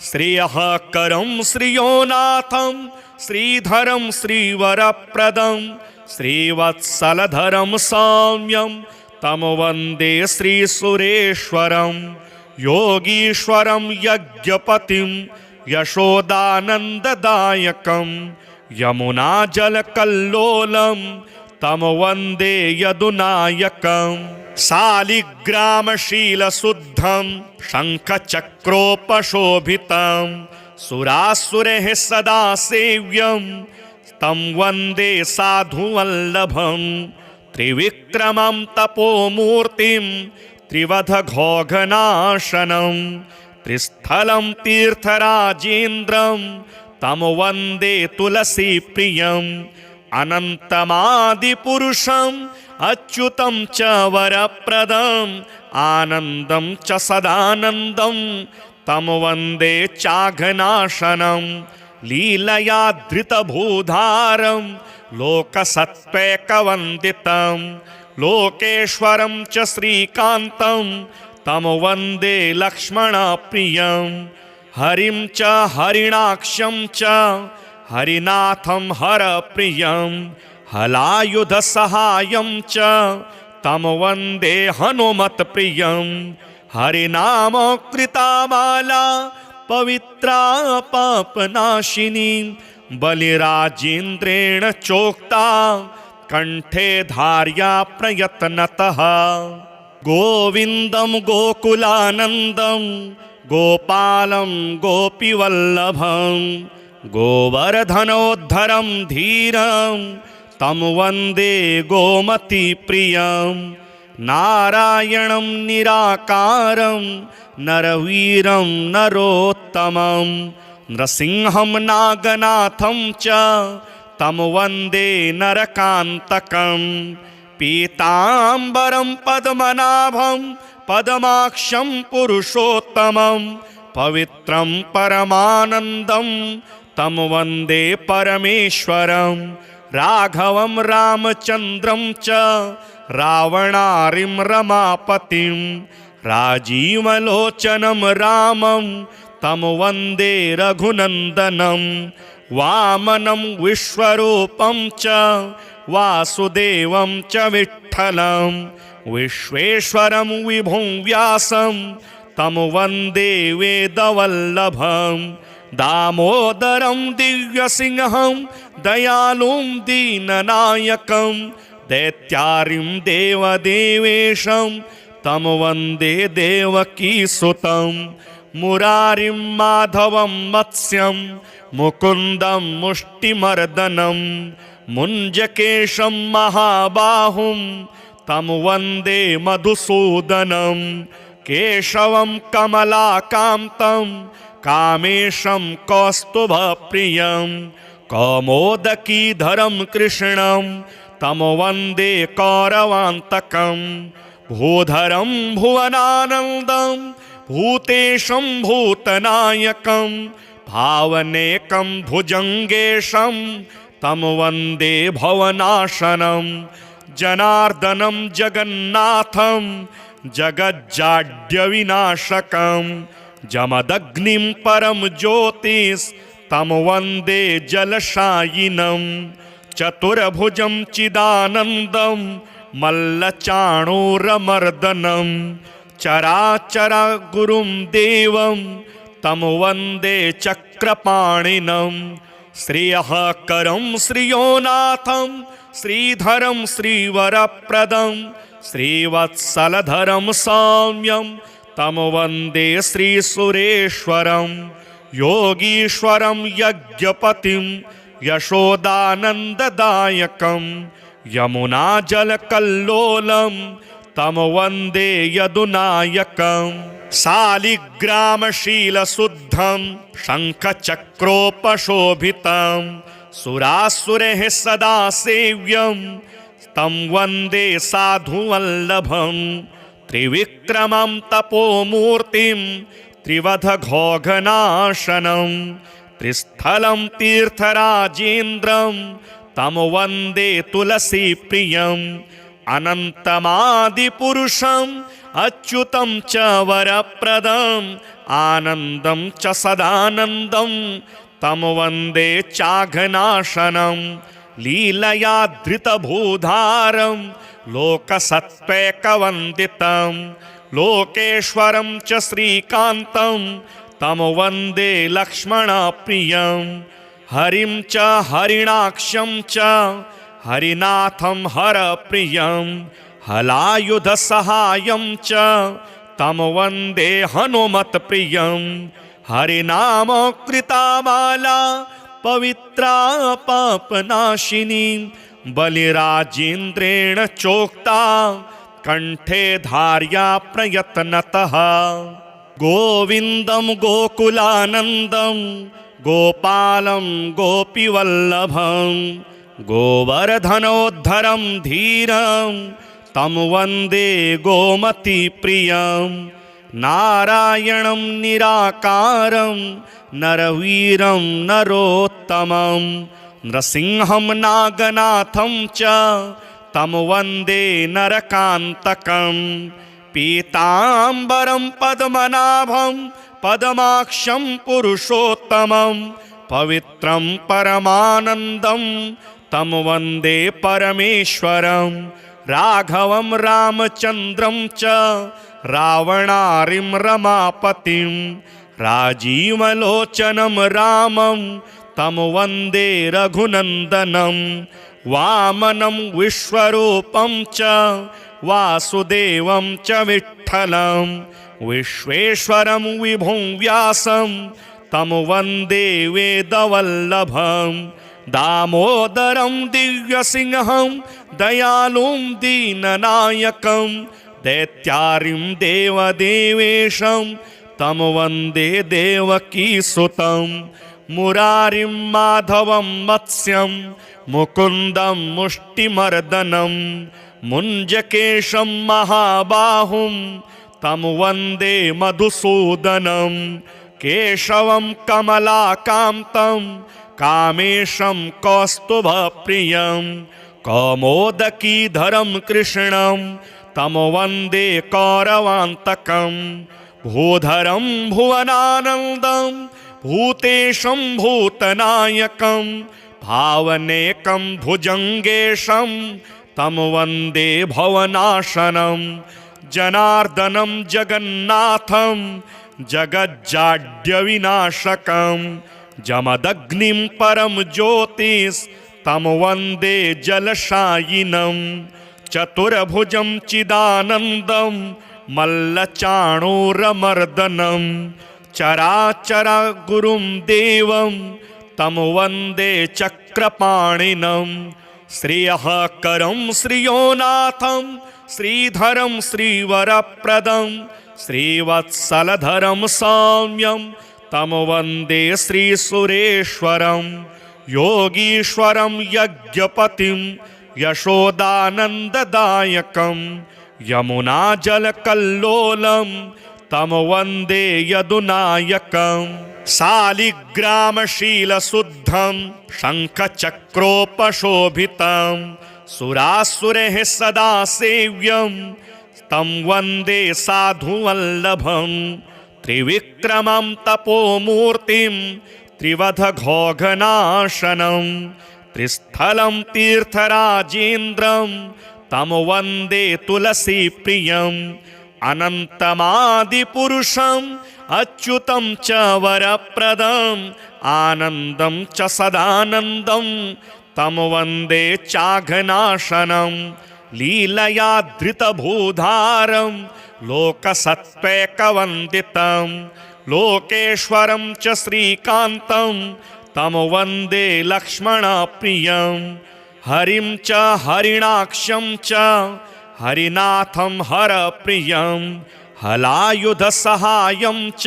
श्रियःकरं श्रियोनाथं श्रीधरं श्रीवरप्रदं श्रीवत्सलधरं सौम्यं तं वन्दे श्रीसुरेश्वरं योगीश्वरं यज्ञपतिं यशोदानन्ददायकं यमुनाजलकल्लोलं तं वन्दे यदुनायकं शालिग्रामशीलशुद्धं शङ्खचक्रोपशोभितं सुरासुरैः सदा सेव्यं तं वन्दे साधुवल्लभं त्रिविक्रमं तपोमूर्तिं त्रिवधघोघनाशनं त्रिस्थलं तीर्थराजेन्द्रं तं वन्दे तुलसीप्रियम् अनन्तमादिपुरुषम् अच्युतं च वरप्रदम् आनन्दं च सदानन्दं तं वन्दे चाघनाशनं लीलया धृतभूधारं लोकसत्त्वैकवन्दितं लोकेश्वरं च श्रीकान्तं तं वन्दे लक्ष्मणप्रियं हरिं च हरिणाक्षं च हरिनाथं हरप्रियं हलायुधसहायं च तं वन्दे हनुमत्प्रियं हरिनामकृतामाला पवित्रा पापनाशिनी बलिराजेन्द्रेण चोक्ता कण्ठे धार्या प्रयत्नतः गोविन्दं गोकुलानन्दं गोपालं गोपीवल्लभं गोवर्धनोद्धरं धीरं तं वन्दे गोमतीप्रियं नारायणं निराकारं नरवीरं नरोत्तमं नृसिंहं नागनाथं च तं वन्दे नरकान्तकं पीताम्बरं पद्मनाभं पद्माक्षं पुरुषोत्तमं पवित्रं परमानन्दं तं वन्दे परमेश्वरं राघवं रामचन्द्रं च रावणारिं रमापतिं राजीवलोचनं रामं तं वन्दे रघुनन्दनं वामनं विश्वरूपं च वासुदेवं च विठ्ठलं विश्वेश्वरं विभुं व्यासं तं वन्दे वेदवल्लभं दामोदरं दिव्यसिंहं दयालुं दीननायकं दैत्यारिं देवदेवेशं तं वन्दे देवकीसुतं मुरारिं माधवं मत्स्यं मुकुन्दं मुष्टिमर्दनं मुञ्जकेशं महाबाहुं तं वन्दे मधुसूदनं केशवं कमलाकान्तं कामेशं कौस्तुभप्रियं कौमोदकीधरं कृष्णं तं वन्दे कौरवान्तकं भूधरं भुवनानन्दं भूतेशं भूतनायकं भावनेकं भुजङ्गेशं तं वन्दे भवनाशनं जनार्दनं जगन्नाथं जगज्जाड्यविनाशकं जमदग्निं परं ज्योतिस्तं वन्दे जलशायिनं चतुर्भुजं चिदानन्दं मल्लचाणूरमर्दनं चराचरगुरुं देवं तं वन्दे चक्रपाणिनं श्रेयःकरं श्रियोनाथं श्रीधरं श्रीवरप्रदं श्रीवत्सलधरं सौम्यं तं वन्दे श्रीसुरेश्वरं योगीश्वरं यज्ञपतिं यशोदानन्ददायकं यमुनाजलकल्लोलं तं वन्दे यदुनायकं शालिग्रामशीलशुद्धं शङ्खचक्रोपशोभितं सुरासुरैः सदा सेव्यं तं वन्दे साधुवल्लभं त्रिविक्रमं तपोमूर्तिं त्रिवधघोघनाशनं त्रिस्थलं तीर्थराजेन्द्रं तं वन्दे तुलसीप्रियम् अनन्तमादिपुरुषम् अच्युतं च वरप्रदम् आनन्दं च सदानन्दं तं वन्दे चाघनाशनं लीलया धृतभूधारं लोकसत्त्वैकवन्दितं लोकेश्वरं च श्रीकान्तं तं वन्दे लक्ष्मणप्रियं हरिं च हरिणाक्षं च हरिनाथं हरप्रियं हलायुधसहायं च तं वन्दे हनुमत्प्रियं हरिनामकृतामाला पवित्रा पापनाशिनी बलिराजेन्द्रेण चोक्ता कण्ठे धार्या प्रयत्नतः गोविन्दं गोकुलानन्दं गोपालं गोपीवल्लभं गोवर्धनोद्धरं धीरं तं वन्दे गोमतीप्रियं नारायणं निराकारं नरवीरं नरोत्तमं नृसिंहं नागनाथं च तं वन्दे नरकान्तकं पीताम्बरं पद्मनाभं पद्माक्षं पुरुषोत्तमं पवित्रं परमानन्दं तं वन्दे परमेश्वरं राघवं रामचन्द्रं च रावणारिं रमापतिं राजीवलोचनं रामं तं वन्दे रघुनन्दनं वामनं विश्वरूपं च वासुदेवं च विठ्ठलं विश्वेश्वरं विभुं व्यासं तं वन्दे वेदवल्लभं दामोदरं दिव्यसिंहं दयालुं दीननायकं दैत्यारिं देवदेवेशं तं वन्दे देवकीसुतं मुरारिं माधवं मत्स्यं मुकुन्दं मुष्टिमर्दनं मुञ्जकेशं महाबाहुं तं वन्दे मधुसूदनं केशवं कमलाकान्तं कामेशं कौस्तुभप्रियं कौमोदकीधरं कृष्णं तं वन्दे कौरवान्तकं भूधरं भुवनानन्दं भूतेशं भूतनायकं भावनेकं भुजङ्गेशं तं वन्दे भवनाशनं जनार्दनं जगन्नाथं जगज्जाड्यविनाशकं जमदग्निं परं ज्योतिस्तं वन्दे जलशायिनं चतुर्भुजं चिदानन्दं मल्लचाणूरमर्दनं चराचरगुरुं देवं तं वन्दे चक्रपाणिनं श्रेयःकरं श्रियोनाथं श्रीधरं श्रीवरप्रदं श्रीवत्सलधरं सौम्यं तं वन्दे श्रीसुरेश्वरं योगीश्वरं यज्ञपतिं यशोदानन्ददायकं यमुनाजलकल्लोलं तं वन्दे यदुनायकं शालिग्रामशीलशुद्धं शङ्खचक्रोपशोभितं सुरासुरैः सदा सेव्यं तं वन्दे साधुवल्लभं त्रिविक्रमं तपोमूर्तिं त्रिवधघोघनाशनं त्रिस्थलं तीर्थराजेन्द्रं तं वन्दे तुलसीप्रियम् अनन्तमादिपुरुषम् अच्युतं च वरप्रदम् आनन्दं च सदानन्दं तं वन्दे चाघनाशनं लीलया धृतभूधारं लोकसत्त्वैकवन्दितं लोकेश्वरं च श्रीकान्तं तं वन्दे लक्ष्मणप्रियं हरिं च हरिणाक्षं च हरिनाथं हरप्रियं हलायुधसहायं च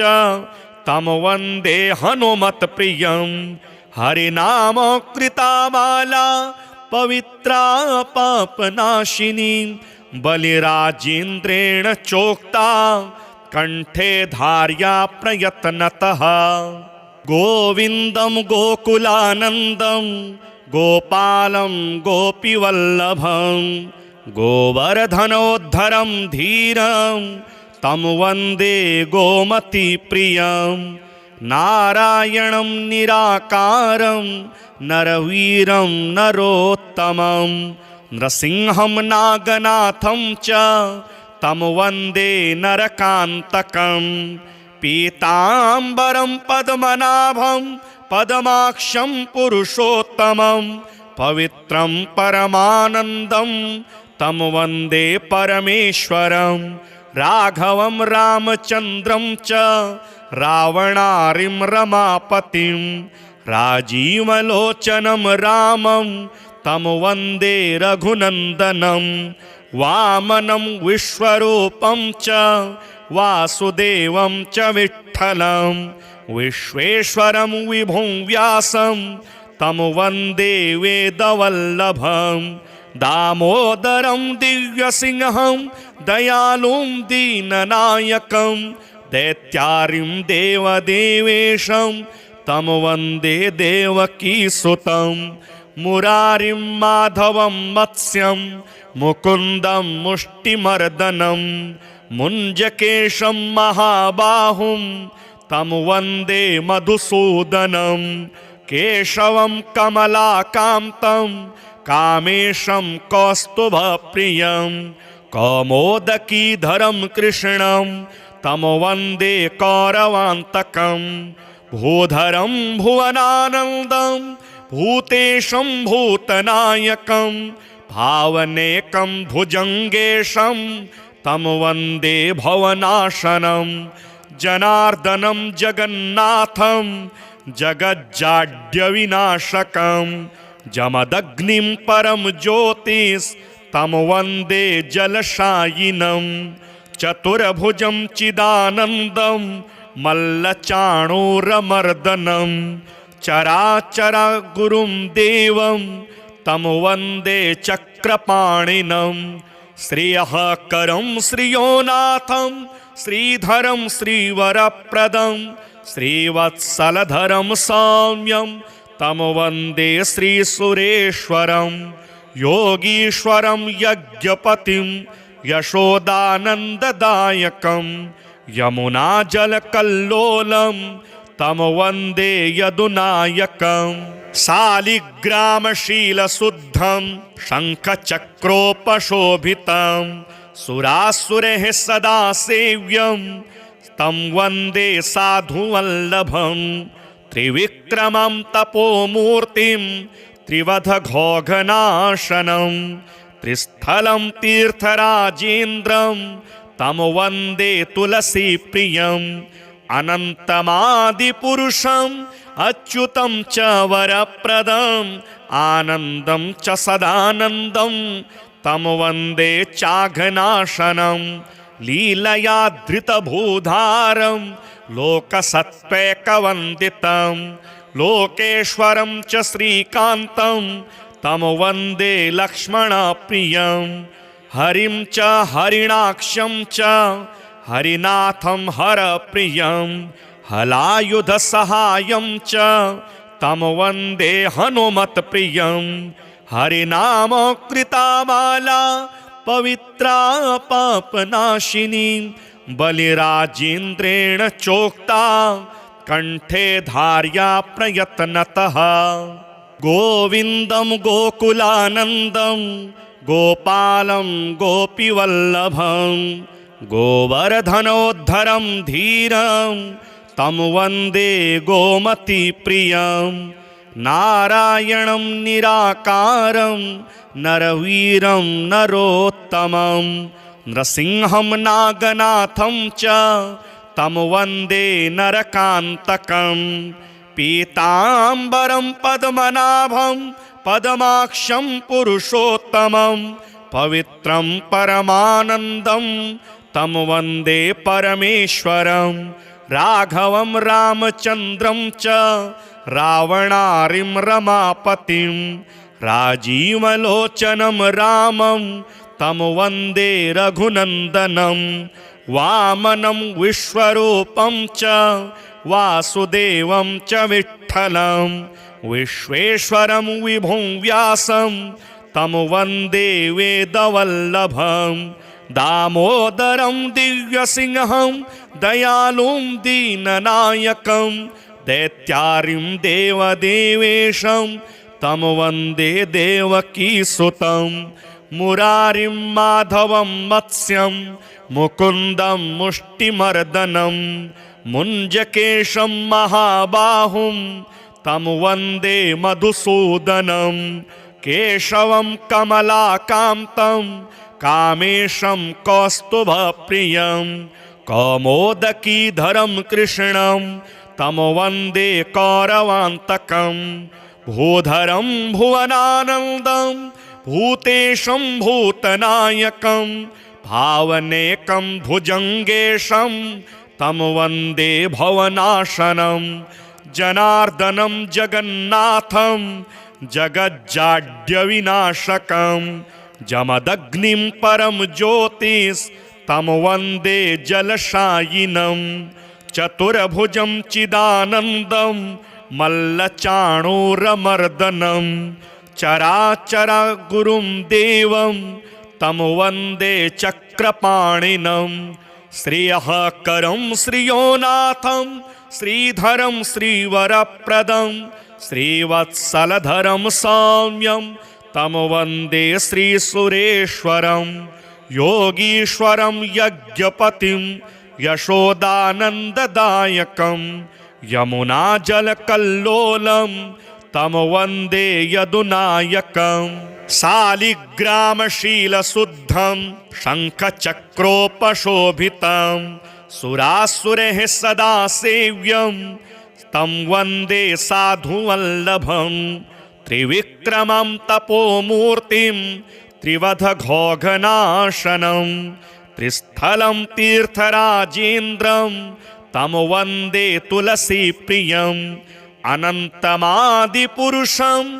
तं वन्दे हनुमत्प्रियं हरिनाम कृतामाला पवित्रा पापनाशिनी बलिराजेन्द्रेण चोक्ता कंठे धार्या प्रयत्नतः गोविन्दं गोकुलानन्दं गोपालं गोपीवल्लभं गोवर्धनोद्धरं धीरं तं वन्दे गोमतीप्रियं नारायणं निराकारं नरवीरं नरोत्तमं नृसिंहं नागनाथं च तं वन्दे नरकान्तकं पीताम्बरं पद्मनाभं पद्माक्षं पुरुषोत्तमं पवित्रं परमानन्दं तं वन्दे परमेश्वरं राघवं रामचन्द्रं च रावणारिं रमापतिं राजीवलोचनं रामं तं वन्दे रघुनन्दनं वामनं विश्वरूपं च वासुदेवं च विठ्ठलं विश्वेश्वरं विभुं व्यासं तं वन्दे वेदवल्लभं दामोदरं दिव्यसिंहं दयालुं दीननायकं दैत्यारिं देवदेवेशं तं वन्दे देवकीसुतं मुरारिं माधवं मत्स्यं मुकुन्दं मुष्टिमर्दनं मुञ्जकेशं महाबाहुं तं वन्दे मधुसूदनं केशवं कमलाकान्तं कामेशं कौस्तुभप्रियं कौमोदकीधरं कृष्णं तं वन्दे कौरवान्तकं भूधरं भुवनानन्दं भूतेशं भूतनायकं भावनेकं भुजङ्गेशं तं वन्दे भवनाशनं जनार्दनं जगन्नाथं जगज्जाड्यविनाशकं जमदग्निं परं ज्योतिस्तं वन्दे जलशायिनं चतुर्भुजं चिदानन्दं मल्लचाणूरमर्दनं चराचरगुरुं देवं तं वन्दे चक्रपाणिनं श्रियःकरं श्रियोनाथं श्रीधरं श्रीवरप्रदं श्रीवत्सलधरं सौम्यं तं वन्दे श्रीसुरेश्वरं योगीश्वरं यज्ञपतिं यशोदानन्ददायकं यमुनाजलकल्लोलं तं वन्दे यदुनायकं शालिग्रामशीलशुद्धं शङ्खचक्रोपशोभितं सुरासुरैः सदा सेव्यं तं वन्दे साधुवल्लभं त्रिविक्रमं तपोमूर्तिं त्रिवधघोघनाशनं त्रिस्थलं तीर्थराजेन्द्रं तं वन्दे तुलसीप्रियम् अनन्तमादिपुरुषम् अच्युतं च वरप्रदम् आनन्दं च सदानन्दं तं वन्दे चाघनाशनं लीलया धृतभूधारं लोकसत्त्वैकवन्दितं लोकेश्वरं च श्रीकान्तं तं वन्दे लक्ष्मणप्रियं हरिं च हरिणाक्षं च हरिनाथं हरप्रियं हलायुधसहायं च तं वन्दे हनुमत्प्रियं हरिनाम कृतामाला पवित्रा पापनाशिनी बलिराजेन्द्रेण चोक्ता कंठे धार्या प्रयत्नतः गोविन्दं गोकुलानन्दं गोपालं गोपीवल्लभं गोवर्धनोद्धरं धीरं तं वन्दे गोमतीप्रियं नारायणं निराकारं नरवीरं नरोत्तमं नृसिंहं नागनाथं च तं वन्दे नरकान्तकं पीताम्बरं पद्मनाभं पद्माक्षं पुरुषोत्तमं पवित्रं परमानन्दं तं वन्दे परमेश्वरं राघवं रामचन्द्रं च रावणारिं रमापतिं राजीवलोचनं रामं तं वन्दे रघुनन्दनं वामनं विश्वरूपं च वासुदेवं च विठ्ठलं विश्वेश्वरं विभुं व्यासं तं वन्दे वेदवल्लभं दामोदरं दिव्यसिंहं दयालुं दीननायकं दैत्यारिं देवदेवेशं तं वन्दे देवकीसुतं मुरारिं माधवं मत्स्यं मुकुन्दं मुष्टिमर्दनं मुञ्जकेशं महाबाहुं तं वन्दे मधुसूदनं केशवं कमलाकान्तं कामेशं कौस्तुभप्रियं कौमोदकीधरं कृष्णं तं वन्दे कौरवान्तकं भूधरं भुवनानन्दं भूतेशं भूतनायकं भावनेकं भुजङ्गेशं तं वन्दे भवनाशनं जनार्दनं जगन्नाथं जगज्जाड्यविनाशकं जमदग्निं परं ज्योतिस्तं वन्दे जलशायिनं चतुर्भुजं चिदानन्दं मल्लचाणूरमर्दनं चराचरगुरुं देवं तं वन्दे चक्रपाणिनं श्रियःकरं श्रियोनाथं श्रीधरं श्रीवरप्रदं श्रीवत्सलधरं सौम्यं तं वन्दे श्रीसुरेश्वरं योगीश्वरं यज्ञपतिं यशोदानन्ददायकं यमुनाजलकल्लोलं तं वन्दे यदुनायकं शालिग्रामशीलशुद्धं शङ्खचक्रोपशोभितं सुरासुरैः सदा सेव्यं तं वन्दे साधुवल्लभं त्रिविक्रमं तपोमूर्तिं त्रिवधघोघनाशनं त्रिस्थलं तीर्थराजेन्द्रं तं वन्दे तुलसीप्रियम् अनन्तमादिपुरुषम्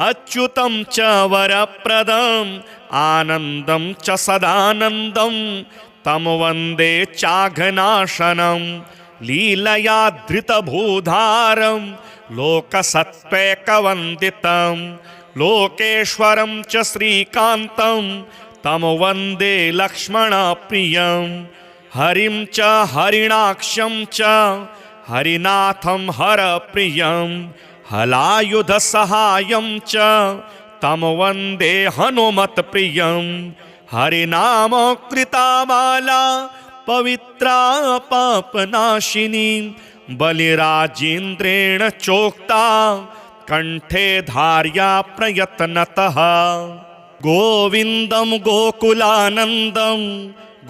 अच्युतं च वरप्रदम् आनन्दं च सदानन्दं तं वन्दे चाघनाशनं लीलया धृतभूधारं लोकसत्त्वैकवन्दितं लोकेश्वरं च श्रीकान्तं तं वन्दे लक्ष्मणप्रियं हरिं च हरिणाक्षं च हरिनाथं हरप्रियं हलायुधसहायं च तं वन्दे हनुमत्प्रियं हरिनामकृतामाला पवित्रा पापनाशिनी बलिराजेन्द्रेण चोक्ता कण्ठे धार्या प्रयत्नतः गोविन्दं गोकुलानन्दं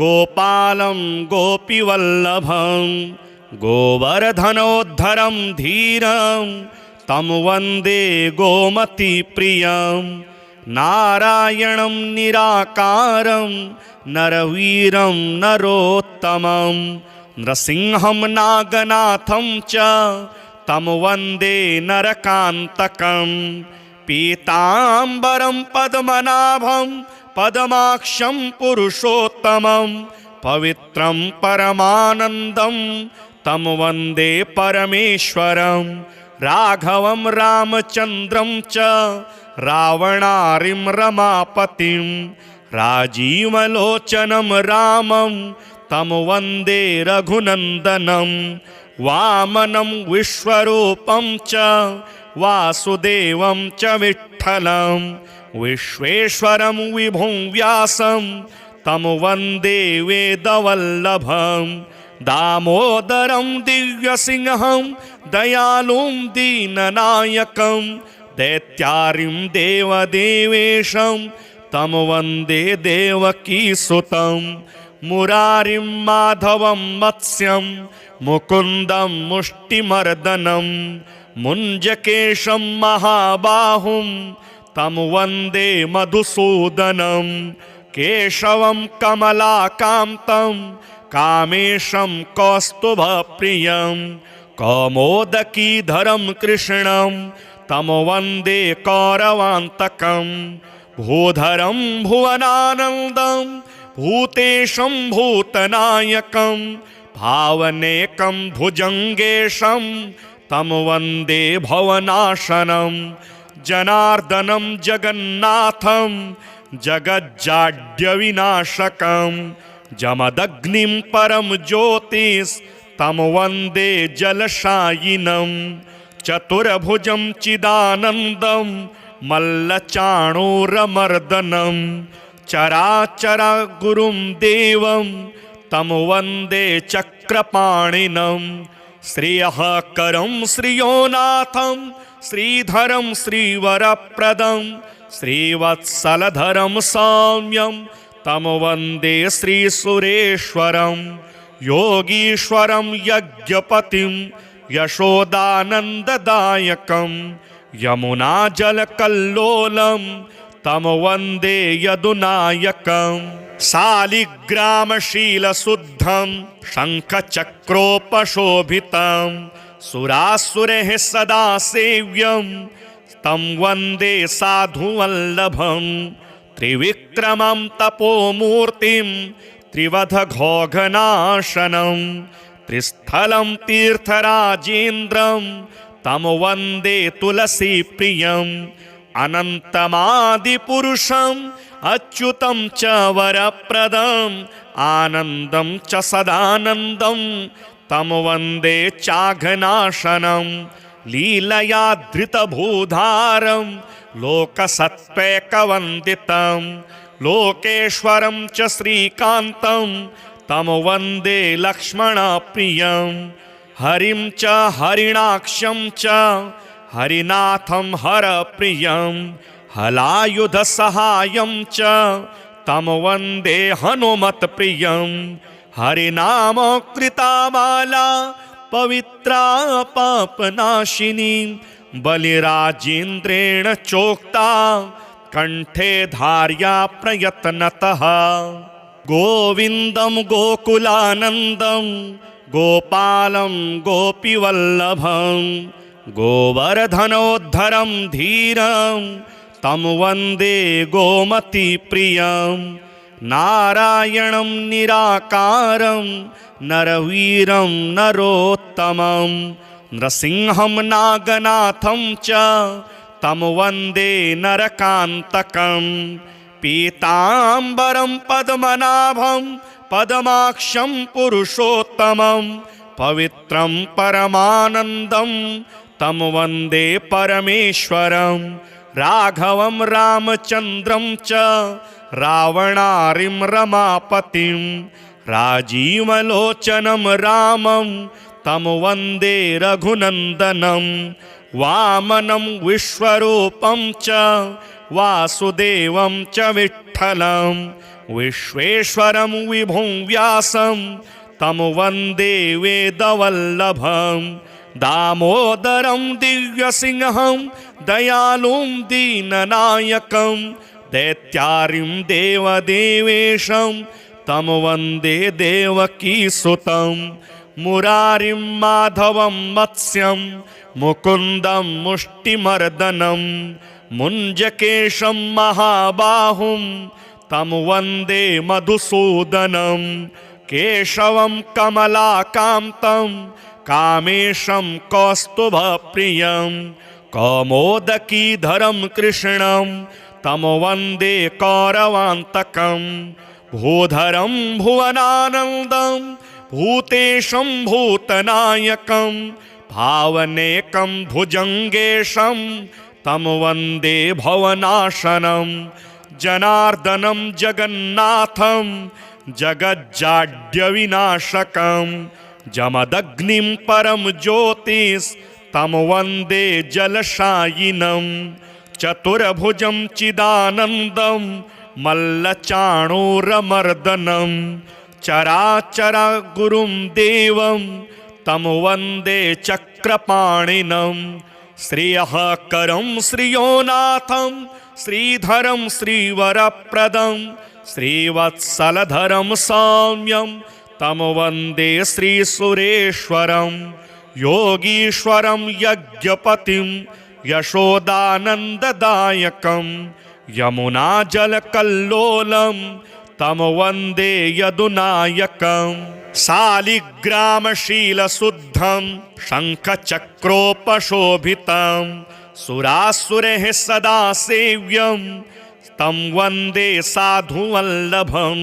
गोपालं गोपीवल्लभं गोवर्धनोद्धरं धीरं तं वन्दे गोमतीप्रियं नारायणं निराकारं नरवीरं नरोत्तमं नृसिंहं नागनाथं च तं वन्दे नरकान्तकं पीताम्बरं पद्मनाभं पद्माक्षं पुरुषोत्तमं पवित्रं परमानन्दं तं वन्दे परमेश्वरं राघवं रामचन्द्रं च रावणारिं रमापतिं राजीवलोचनं रामं तं वन्दे रघुनन्दनं वामनं विश्वरूपं च वासुदेवं च विठ्ठलं विश्वेश्वरं विभुं व्यासं तं वन्दे वेदवल्लभं दामोदरं दिव्यसिंहं दयालुं दीननायकं दैत्यारिं देवदेवेशं तं वन्दे देवकीसुतं मुरारिं माधवं मत्स्यं मुकुन्दं मुष्टिमर्दनं मुञ्जकेशं महाबाहुं तं वन्दे मधुसूदनं केशवं कमलाकान्तं कामेशं कौस्तुभप्रियं कौमोदकीधरं कृष्णं तं वन्दे कौरवान्तकं भूधरं भुवनानन्दं भूतेशं भूतनायकं भावनेकं भुजङ्गेशं तं वन्दे भवनाशनं जनार्दनं जगन्नाथं जगज्जाड्यविनाशकं जमदग्निं परं ज्योतिस्तं वन्दे जलशायिनं चतुर्भुजं चिदानन्दं मल्लचाणूरमर्दनं चराचरगुरुं देवं तं वन्दे चक्रपाणिनं श्रियःकरं श्रियोनाथं श्रीधरं श्रीवरप्रदं श्रीवत्सलधरं सौम्यं तं वन्दे श्रीसुरेश्वरं योगीश्वरं यज्ञपतिं यशोदानन्ददायकं यमुनाजलकल्लोलं तं वन्दे यदुनायकं शालिग्रामशीलशुद्धं शङ्खचक्रोपशोभितं सुरासुरैः सदा सेव्यं तं वन्दे साधुवल्लभं त्रिविक्रमं तपोमूर्तिं त्रिवधघोघनाशनं त्रिस्थलं तीर्थराजेन्द्रं तं वन्दे तुलसीप्रियम् अनन्तमादिपुरुषम् अच्युतं च वरप्रदम् आनन्दं च सदानन्दं तं वन्दे चाघनाशनं लीलया धृतभूधारं लोकसत्त्वैकवन्दितं लोकेश्वरं च श्रीकान्तं तं वन्दे लक्ष्मणप्रियं हरिं च हरिणाक्षं च हरिनाथं हरप्रियं हलायुधसहायं च तं वन्दे हनुमत्प्रियं हरिनामकृतामाला पवित्रा पापनाशिनी बलिराजेन्द्रेण चोक्ता कण्ठे धार्या प्रयत्नतः गोविन्दं गोकुलानन्दं गोपालं गोपीवल्लभं गोवर्धनोद्धरं धीरं तं वन्दे गोमतीप्रियं नारायणं निराकारं नरवीरं नरोत्तमं नृसिंहं नागनाथं च तं वन्दे नरकान्तकं पीताम्बरं पद्मनाभं पद्माक्षं पुरुषोत्तमं पवित्रं परमानन्दं तं वन्दे परमेश्वरं राघवं रामचन्द्रं च रावणारिं रमापतिं राजीवलोचनं रामं तं वन्दे रघुनन्दनं वामनं विश्वरूपं च वासुदेवं च विठ्ठलं विश्वेश्वरं विभुं व्यासं तं वन्दे वेदवल्लभं दामोदरं दिव्यसिंहं दयालुं दीननायकं दैत्यारिं देवदेवेशं तं वन्दे देवकीसुतं मुरारिं माधवं मत्स्यं मुकुन्दं मुष्टिमर्दनं मुञ्जकेशं महाबाहुं तं वन्दे मधुसूदनं केशवं कमलाकान्तं कामेशं कौस्तुभप्रियं कौमोदकीधरं कृष्णं तं वन्दे कौरवान्तकं भूधरं भुवनानन्दं भूतेशं भूतनायकं भावनेकं भुजङ्गेशं तं वन्दे भवनाशनं जनार्दनं जगन्नाथं जगज्जाड्यविनाशकं जमदग्निं परं ज्योतिस्तं वन्दे जलशायिनं चतुर्भुजं चिदानन्दं मल्लचाणूरमर्दनं चराचरगुरुं देवं तं वन्दे चक्रपाणिनं श्रेयःकरं श्रियोनाथं श्रीधरं श्रीवरप्रदं श्रीवत्सलधरं सौम्यं तं वन्दे श्रीसुरेश्वरं योगीश्वरं यज्ञपतिं यशोदानन्ददायकं यमुनाजलकल्लोलं तं वन्दे यदुनायकं शालिग्रामशीलशुद्धं शङ्खचक्रोपशोभितं सुरासुरैः सदा सेव्यं तं वन्दे साधुवल्लभं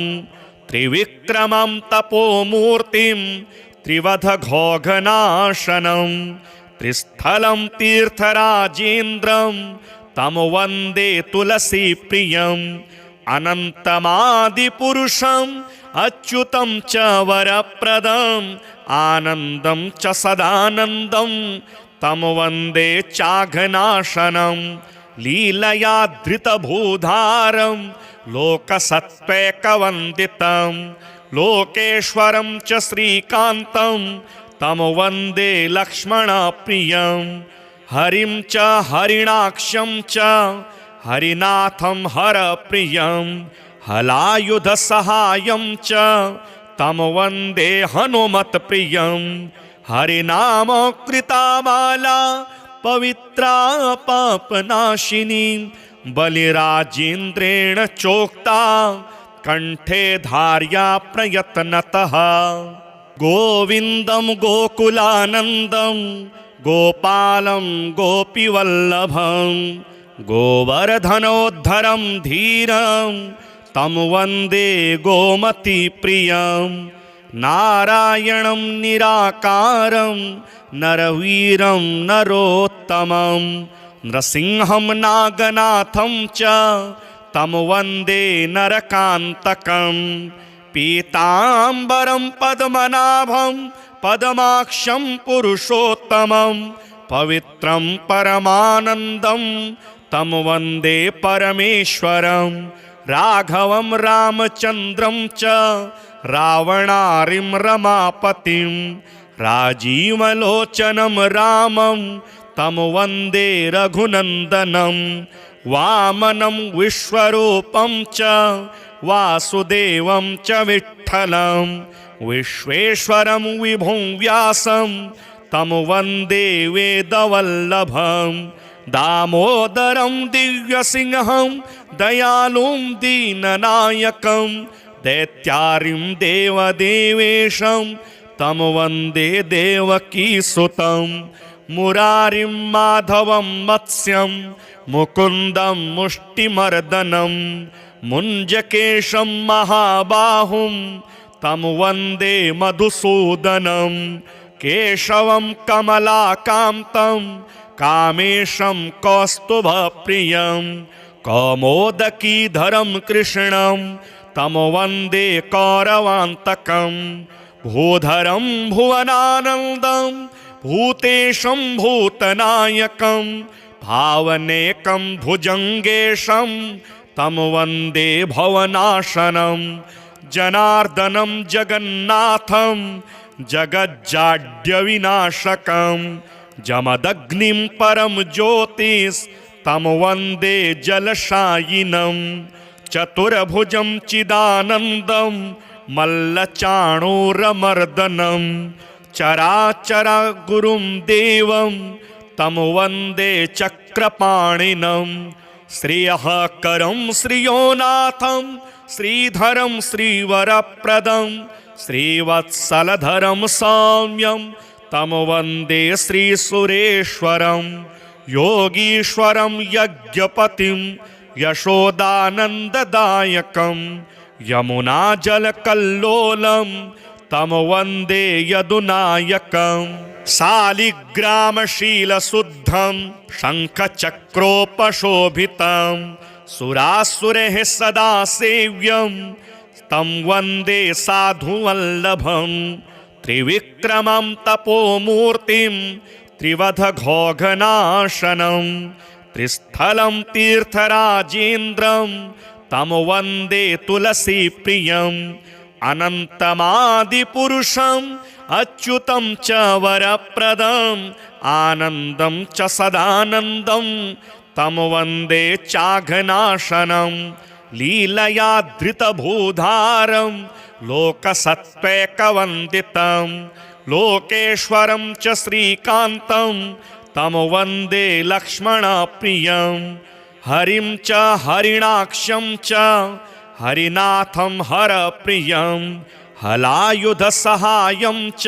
त्रिविक्रमं तपोमूर्तिं त्रिवधघोघनाशनं त्रिस्थलं तीर्थराजेन्द्रं तं वन्दे तुलसीप्रियम् अनन्तमादिपुरुषम् अच्युतं च वरप्रदम् आनन्दं च सदानन्दं तं वन्दे चाघनाशनं लीलया धृतभूधारं लोकसत्त्वैकवन्दितं लोकेश्वरं च श्रीकान्तं तं वन्दे लक्ष्मणप्रियं हरिं च हरिणाक्षं च हरिनाथं हरप्रियं हलायुधसहायं च तं वन्दे हनुमत्प्रियं हरिनामकृतामाला पवित्रा पापनाशिनी बलिराजेन्द्रेण चोक्ता कण्ठे धार्या प्रयत्नतः गोविन्दं गोकुलानन्दं गोपालं गोपीवल्लभं गोवर्धनोद्धरं धीरं तं वन्दे गोमतीप्रियं नारायणं निराकारं नरवीरं नरोत्तमं नृसिंहं नागनाथं च तं वन्दे नरकान्तकं पीताम्बरं पद्मनाभं पद्माक्षं पुरुषोत्तमं पवित्रं परमानन्दं तं वन्दे परमेश्वरं राघवं रामचन्द्रं च रावणारिं रमापतिं राजीवलोचनं रामं तं वन्दे रघुनन्दनं वामनं विश्वरूपं च वासुदेवं च विठ्ठलं विश्वेश्वरं विभुं व्यासं तं वन्दे वेदवल्लभं दामोदरं दिव्यसिंहं दयालुं दीननायकं दैत्यारिं देवदेवेशं तं वन्दे देवकीसुतं मुरारिं माधवं मत्स्यं मुकुन्दं मुष्टिमर्दनं मुञ्जकेशं महाबाहुं तं वन्दे मधुसूदनं केशवं कमलाकान्तं कामेशं कौस्तुभप्रियं कौमोदकीधरं कृष्णं तं वन्दे कौरवान्तकं भूधरं भुवनानन्दं भूतेशं भूतनायकं भावनेकं भुजङ्गेशं तं वन्दे भवनाशनं जनार्दनं जगन्नाथं जगज्जाड्यविनाशकं जमदग्निं परं ज्योतिस्तं वन्दे जलशायिनं चतुर्भुजं चिदानन्दं मल्लचाणूरमर्दनं चराचरगुरुं देवं तं वन्दे चक्रपाणिनं श्रेयःकरं श्रियोनाथं श्रीधरं श्रीवरप्रदं श्रीवत्सलधरं सौम्यं तं वन्दे श्रीसुरेश्वरं योगीश्वरं यज्ञपतिं यशोदानन्ददायकं यमुनाजलकल्लोलं तं वन्दे यदुनायकं शालिग्रामशीलशुद्धं शङ्खचक्रोपशोभितं सुरासुरैः सदा सेव्यं तं वन्दे साधुवल्लभं त्रिविक्रमं तपोमूर्तिं त्रिवधघोघनाशनं त्रिस्थलं तीर्थराजेन्द्रं तं वन्दे तुलसीप्रियम् अनन्तमादिपुरुषम् अच्युतं च वरप्रदम् आनन्दं च सदानन्दं तं वन्दे चाघनाशनं लीलया धृतभूधारं लोकसत्त्वैकवन्दितं लोकेश्वरं च श्रीकान्तं तं वन्दे लक्ष्मणप्रियं हरिं च हरिणाक्षं च हरिनाथं हरप्रियं हलायुधसहायं च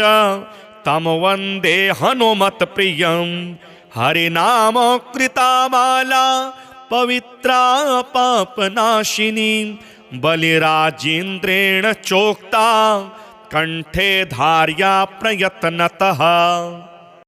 तं वन्दे हनुमत्प्रियं हरिनामकृतामाला पवित्रा पापनाशिनी बलिराजेन्द्रेण चोक्ता कण्ठे धार्या प्रयत्नतः।